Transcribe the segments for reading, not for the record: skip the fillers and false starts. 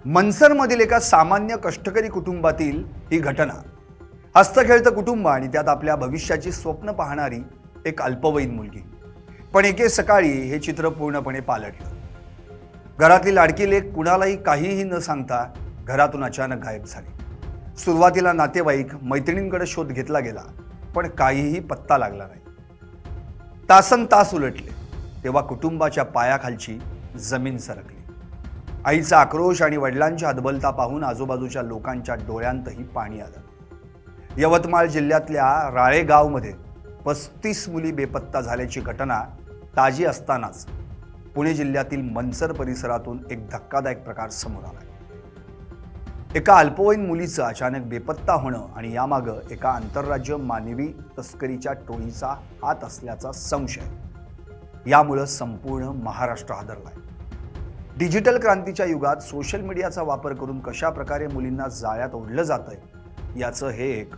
मनसरमधील एका सामान्य कष्टकरी कुटुंबातील ही घटना. हस्तखेळतं कुटुंब आणि त्यात आपल्या भविष्याची स्वप्न पाहणारी एक अल्पवयीन मुलगी. पण एके सकाळी हे चित्र पूर्णपणे पालटलं. घरातली लाडकी लेक कुणालाही काहीही न सांगता घरातून अचानक गायब झाली. सुरुवातीला नातेवाईक मैत्रिणींकडे शोध घेतला गेला, पण काहीही पत्ता लागला नाही. तासनतास उलटले तेव्हा कुटुंबाच्या पायाखालची जमीन सरकली. आईचा आक्रोश आणि वडिलांच्या हतबलता पाहून आजूबाजूच्या लोकांच्या डोळ्यांतही पाणी आलं. यवतमाळ जिल्ह्यातल्या राळेगावमध्ये 35 मुली बेपत्ता झाल्याची घटना ताजी असतानाच पुणे जिल्ह्यातील मनसर परिसरातून एक धक्कादायक प्रकार समोर आला. एका अल्पवयीन मुलीचं अचानक बेपत्ता होणं आणि यामागं एका आंतरराज्य मानवी तस्करीच्या टोळीचा हात असल्याचा संशय. यामुळं संपूर्ण महाराष्ट्र हादरलाय. डिजिटल क्रांतीच्या युगात सोशल मीडियाचा वापर करून कशा प्रकारे मुलींना जाळ्यात ओढलं जातंय याचं हे एक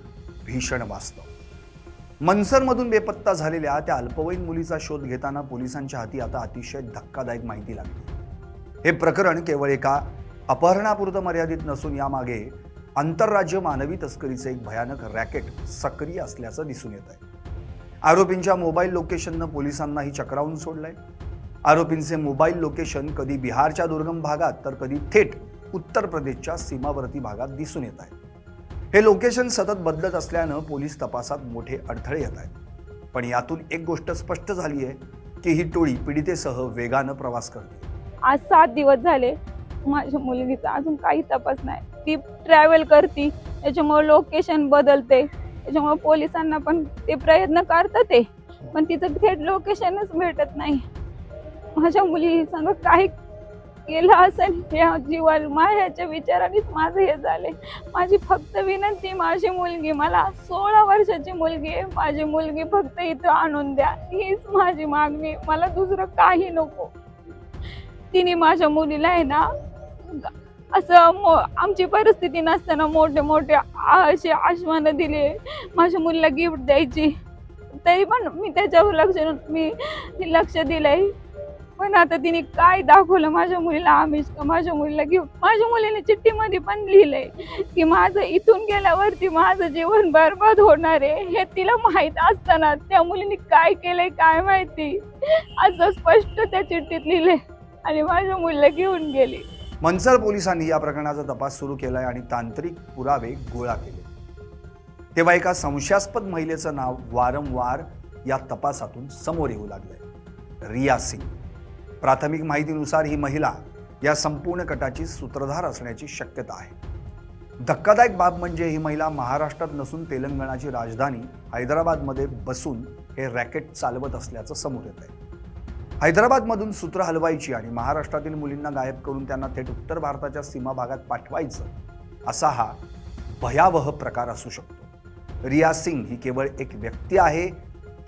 भीषण वास्तव. मनसरमधून बेपत्ता झालेल्या त्या अल्पवयीन मुलीचा शोध घेताना पोलिसांच्या हाती आता अतिशय धक्कादायक माहिती लागली. हे प्रकरण केवळ एका अपहरणापुरतं मर्यादित नसून यामागे आंतरराज्य मानवी तस्करीचे एक भयानक रॅकेट सक्रिय असल्याचं दिसून येत आहे. आरोपींच्या मोबाईल लोकेशननं पोलिसांनाही चक्रावून सोडलंय. आरोपींचे मोबाईल लोकेशन कधी बिहारच्या दुर्गम भागात तर कधी थेट उत्तर प्रदेशच्या सीमावर्ती भागात दिसून येत आहे. हे लोकेशन सतत बदलत असल्यानं पोलीस तपासात मोठे अडथळे येत आहेत. पण यातून एक गोष्ट स्पष्ट झाली आहे की ही टोळी पीडितेसह वेगानं प्रवास करते. आज 7 दिवस झाले माझ्या मुलगीचा अजून काही तपास नाही. ती ट्रॅव्हल करते, त्याच्यामुळे लोकेशन बदलते, त्याच्यामुळे पोलिसांना पण ते प्रयत्न करतात ते, पण तिचं थेट लोकेशनच भेटत नाही. माझ्या मुली संग काही केलं असेल या जीवाला माझ्याच्या विचारानेच माझं हे झाले. माझी फक्त विनंती, माझी मुलगी, मला 16 वर्षाची मुलगी आहे, माझी मुलगी फक्त इथं आणून द्या, हीच माझी मागणी. मला दुसरं काही नको. तिने माझ्या मुलीला आहे ना असं आमची परिस्थिती नसताना मोठे मोठे असे आश्वानं दिले. माझ्या मुलीला गिफ्ट द्यायची, तरी पण मी त्याच्यावर लक्ष दिलंय. पण आता तिने काय दाखवलं माझ्या मुलीला आमिष का माझ्या मुलीला गिफ्ट. माझ्या मुलीने चिठ्ठीमध्ये पण लिहिलंय की माझं इथून गेल्यावरती माझं जीवन बरबाद होणार आहे. हे तिला माहीत असताना त्या मुलीने काय केलंय काय माहिती, असं स्पष्ट त्या चिठ्ठीत लिहिलंय आणि माझ्या मुलीला घेऊन गेली. मनसर पोलिसांनी या प्रकरणाचा तपास सुरू केलाय आणि तांत्रिक पुरावे गोळा केले. तेव्हा एका संशयास्पद महिलेचं नाव वारंवार या तपासातून समोर येऊ लागलंय. रिया सिंग. प्राथमिक माहितीनुसार ही महिला या संपूर्ण कटाची सूत्रधार असण्याची शक्यता आहे. धक्कादायक बाब म्हणजे ही महिला महाराष्ट्रात नसून तेलंगणाची राजधानी हैदराबादमध्ये बसून हे रॅकेट चालवत असल्याचं समोर येत आहे. हैदराबादमधून सूत्र हलवायची आणि महाराष्ट्रातील मुलींना गायब करून त्यांना थेट उत्तर भारताच्या सीमा भागात पाठवायचं, असा हा भयावह प्रकार असू शकतो. रिया सिंग ही केवळ एक व्यक्ती आहे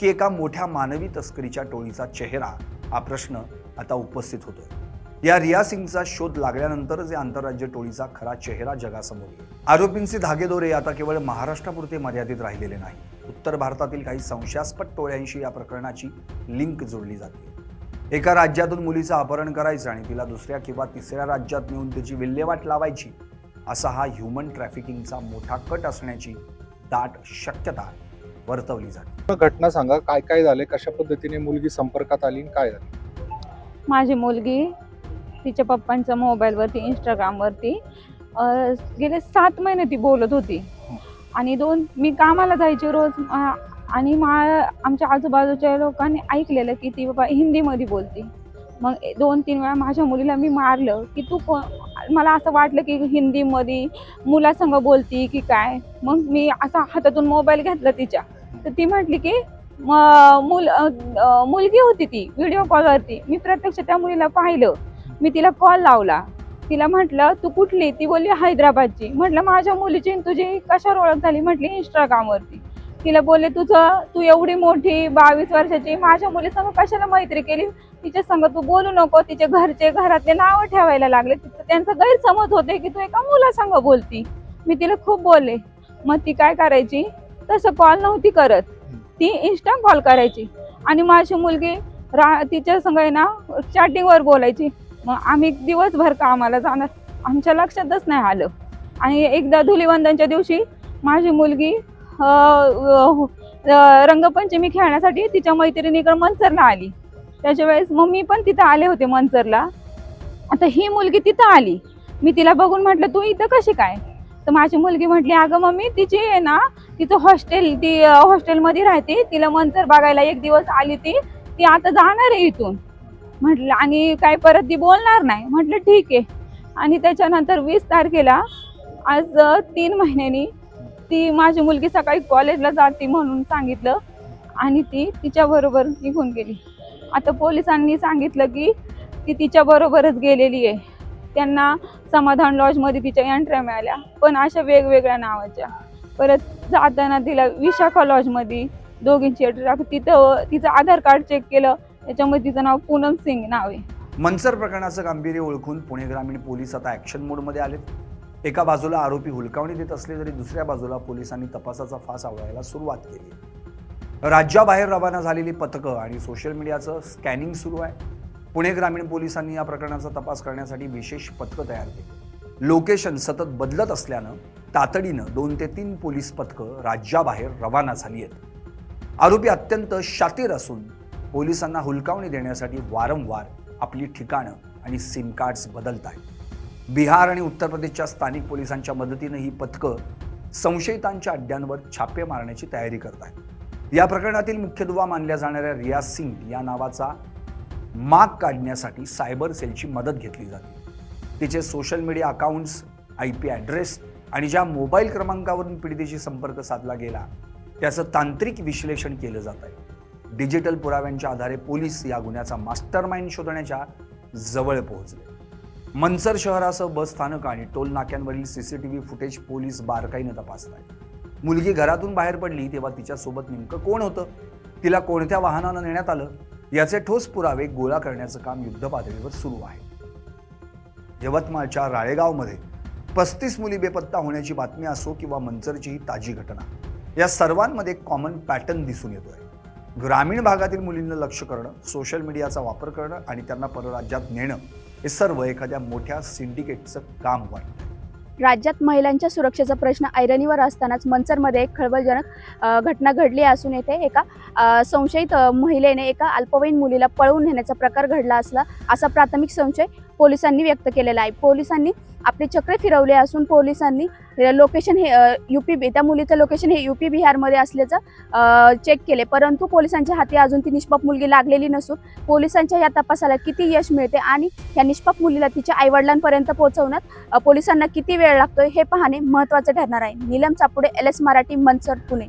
की एका मोठ्या मानवी तस्करीच्या टोळीचा चेहरा, हा प्रश्न आता उपस्थित होतोय. या रिया सिंगचा शोध लागल्यानंतरच या आंतरराज्य टोळीचा खरा चेहरा जगासमोर येईल. आरोपींचे धागेदोरे आता केवळ महाराष्ट्रापुरते मर्यादित राहिलेले नाही. उत्तर भारतातील काही संशयास्पद टोळ्यांशी या प्रकरणाची लिंक जोडली जाते. एका राज्यातून मुलीचं अपहरण करायचं आणि तिला दुसऱ्या किंवा तिसऱ्या राज्यात नेऊन त्याची विल्हेवाट लावायची, असा हा ह्युमन ट्रॅफिकिंगचा मोठा कट असण्याची दाट शक्यता वर्तवली जाते. घटना सांगा, काय काय झाले, कशा पद्धतीने मुलगी संपर्कात आली, काय झालं? माझी मुलगी तिच्या पप्पांच्या मोबाईलवरती इंस्टाग्रामवरती गेले 7 महिने ती बोलत होती. आणि मी कामाला जायचे रोज, आणि आमच्या आजूबाजूच्या लोकांनी ऐकलेलं की ती बाबा हिंदीमध्ये बोलते. मग 2-3 वेळा माझ्या मुलीला मी मारलं की तू मला असं वाटलं की हिंदीमध्ये मुलासंग बोलती की काय. मग मी असा हातातून मोबाईल घेतला तिच्या, तर ती म्हटली की मुलगी होती ती व्हिडिओ कॉलवरती. मी प्रत्यक्ष त्या मुलीला पाहिलं, मी तिला कॉल लावला, तिला म्हटलं तू कुठली, ती बोलली हैदराबादची. म्हटलं माझ्या मुलीची तुझी कशावर ओळख झाली, म्हटली इंस्टाग्रामवरती. तिला बोलले तू एवढी मोठी 22 वर्षाची माझ्या मुलीसंग कशाला मैत्री केली, तिच्या संग तू बोलू नको. तिचे घरातले नावं ठेवायला लागले. त्यांचा गैरसमज होते की तू एका मुलासंग बोलती. मी तिला खूप बोलले. मग ती काय करायची, तसं कॉल नव्हती करत, ती इन्स्टा कॉल करायची आणि माझी मुलगी तिच्या संग आहे ना चॅटिंगवर बोलायची. मग आम्ही दिवसभर कामाला जाणार, आमच्या लक्षातच नाही आलं. आणि एकदा धुलिवंदनच्या दिवशी माझी मुलगी रंगपंचमी खेळण्यासाठी तिच्या मैत्रिणीकडे मंचरला आली. त्याच्या वेळेस मम्मी पण तिथं आले होते मंचरला. आता ही मुलगी तिथं आली. मी तिला बघून म्हटलं तू इथं कशी काय? तर माझी मुलगी म्हटली अगं मम्मी तिची आहे ना तिचं ती हॉस्टेलमध्ये राहते, तिला मंचर बघायला एक दिवस आली ती आता जाणार आहे इथून म्हटलं, आणि काय परत ती बोलणार नाही. म्हटलं ठीक आहे. आणि त्याच्यानंतर 20 तारखेला आज 3 महिन्यांनी ती माझी मुलगी सकाळी कॉलेजला जाते म्हणून सांगितलं आणि ती तिच्याबरोबर निघून गेली. आता पोलिसांनी सांगितलं की ती तिच्याबरोबरच गेलेली आहे. त्यांना समाधान लॉजमध्ये तिच्या एंट्र्या मिळाल्या, पण अशा वेगवेगळ्या नावाच्या. परत जाताना तिला विशाखा लॉजमध्ये दोघींची एंट्री, तिथं तिचं आधार कार्ड चेक केलं, त्याच्यामध्ये तिचं नाव पूनम सिंग नाव आहे. मनसर प्रकरणाचं गांभीर्य ओळखून पुणे ग्रामीण पोलीस आता ॲक्शन मोडमध्ये आलेत. एका बाजूला आरोपी हुलकावणी देत असले तरी दुसऱ्या बाजूला पोलिसांनी तपासाचा फास आवळायला सुरुवात केली. राज्याबाहेर रवाना झालेली पथकं आणि सोशल मीडियाचं स्कॅनिंग सुरू आहे. पुणे ग्रामीण पोलिसांनी या प्रकरणाचा तपास करण्यासाठी विशेष पथकं तयार केली. लोकेशन सतत बदलत असल्यानं तातडीनं 2 ते 3 पोलीस पथकं राज्याबाहेर रवाना झाली आहेत. आरोपी अत्यंत शातीर असून पोलिसांना हुलकावणी देण्यासाठी वारंवार आपली ठिकाणं आणि सिम कार्ड्स बदलत आहेत. बिहार आणि उत्तर प्रदेशच्या स्थानिक पोलिसांच्या मदतीनं ही पथकं संशयितांच्या अड्ड्यांवर छापे मारण्याची तयारी करत आहेत. या प्रकरणातील मुख्य दुवा मानल्या जाणाऱ्या रियाज सिंग या नावाचा माग काढण्यासाठी सायबर सेलची मदत घेतली जाते. तिचे social media accounts, IP address आणि ज्या मोबाईल क्रमांकावरून पीडितेशी संपर्क साधला गेला त्याचं तांत्रिक विश्लेषण केलं जात आहे. डिजिटल पुराव्यांच्या आधारे पोलीस या गुन्ह्याचा मास्टरमाइंड शोधण्याच्या जवळ पोहोचले. मनसर शहरासह बस स्थानक आणि टोल नाक्यांवरील CCTV फुटेज पोलीस बारकाईनं तपासत आहेत. मुलगी घरातून बाहेर पडली तेव्हा तिच्यासोबत नेमकं कोण होतं, तिला कोणत्या वाहनानं नेण्यात आलं याचे ठोस पुरावे गोळा करण्याचं काम युद्धपातळीवर सुरू आहे. यवतमाळच्या राळेगावमध्ये 35 मुली बेपत्ता होण्याची बातमी असो किंवा मंचरची ही ताजी घटना, या सर्वांमध्ये कॉमन पॅटर्न दिसून येतोय. ग्रामीण भागातील मुलींना लक्ष करणं, सोशल मीडियाचा वापर करणं आणि त्यांना परराज्यात नेणं हे सर्व एखाद्या मोठ्या सिंडिकेटचं काम वाटतं. राज्यात महिलांच्या सुरक्षेचा प्रश्न ऐरणीवर असतानाच मंचरमध्ये एक खळबळजनक घटना घडली असून येथे एका संशयित महिलेने एका अल्पवयीन मुलीला पळवून नेण्याचा प्रकार घडला असा प्राथमिक संशय पोलिसांनी व्यक्त केलेला आहे. पोलिसांनी आपले चक्र फिरवले असून पोलिसांनी लोकेशन हे त्या मुलीचं लोकेशन हे UP बिहारमध्ये असल्याचं चेक केले, परंतु पोलिसांच्या हाती अजून ती निष्पाप मुलगी लागलेली नसून पोलिसांच्या या तपासाला किती यश मिळते आणि या निष्पाप मुलीला तिच्या आईवडिलांपर्यंत पोहोचवण्यात पोलिसांना किती वेळ लागतोय हे पाहणे महत्त्वाचं ठरणार आहे. नीलम चापुडे, LS मराठी, मंचर, पुणे.